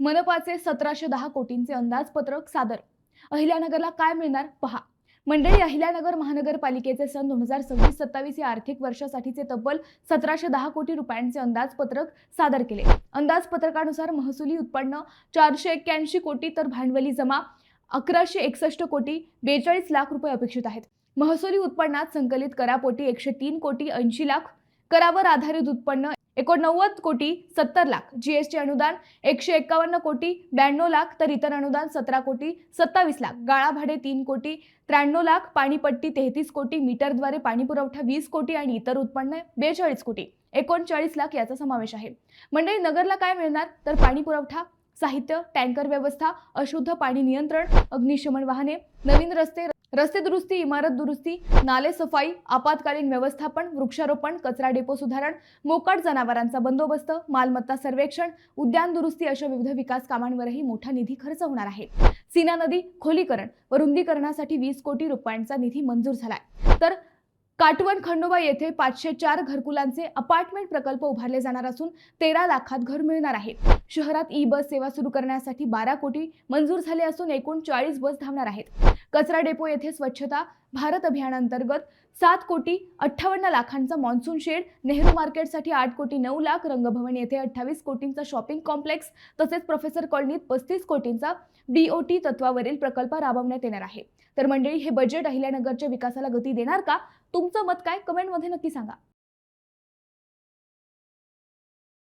मनपाचे 1710 कोटींचे अंदाजपत्रक सादर। अहिल्यानगरला काय मिळणार पहा। मंडळी, अहिल्यानगर महानगरपालिकेचे सन 2026-27 या आर्थिक वर्षासाठीचे तब्बल 1710 कोटी रुपयांचे अंदाजपत्रक सादर केले। अंदाजपत्रकानुसार महसुली उत्पन्न 481 कोटी तर भांडवली जमा 1161 कोटी 42 लाख रुपये अपेक्षित आहेत। महसुली उत्पन्नात संकलित करापोटी 103 कोटी 80 लाख, करावर आधारित उत्पन्न 89 कोटी 70 लाख, जीएसटी अनुदान 151 कोटी 92 लाख तर इतर अनुदान 17 कोटी 27 लाख, गाळा भाडे 3 कोटी 93 लाख, पाणीपट्टी 33 कोटी, मीटरद्वारे पाणी पुरवठा 20 कोटी आणि इतर उत्पन्न 42 कोटी 39 लाख याचा समावेश आहे। मंडळी, नगरला काय मिळणार तर पाणी पुरवठा, साहित्य, टँकर व्यवस्था, अशुद्ध पाणी नियंत्रण, अग्निशमन वाहने, नवीन रस्ते दुरुस्ती, इमारत दुरुस्ती, नाले सफाई, आपत्कालीन व्यवस्थापन, वृक्षारोपण, कचरा डेपो सुधारण, मोकाट जनावरांचा बंदोबस्त, मालमत्ता सर्वेक्षण, उद्यान दुरुस्ती अशा विविध विकास कामांवरही मोठा निधी खर्च होणार आहे। सीना नदी खोलीकरण व रुंदीकरणासाठी 20 कोटी रुपयांचा निधी मंजूर झालाय। तर काटवण खंडोबा येथे 504 घरकुलांचे अपार्टमेंट प्रकल्प उभारले जाणार असून 13 लाखात घर मिळणार आहे। शहरात ई बस सेवा सुरू करण्यासाठी 12 कोटी मंजूर झाले असून एकूण 40 बस धावणार आहेत। कचरा डेपो येथे स्वच्छता भारत अभियानांतर्गत 7 कोटी 58 लाखांचा मॉन्सून शेड, नेहरू मार्केटसाठी 8 कोटी 9 लाख, रंगभवन येथे 28 कोटींचा शॉपिंग कॉम्प्लेक्स तसेच प्रोफेसर कॉलनीत 35 कोटींचा बीओटी तत्वावरील प्रकल्प राबवण्यात येणार आहे। तर मंडळी, हे बजेट अहिल्यानगरच्या विकासाला गती देणार का? तुमचं मत काय? कमेंटमध्ये नक्की सांगा।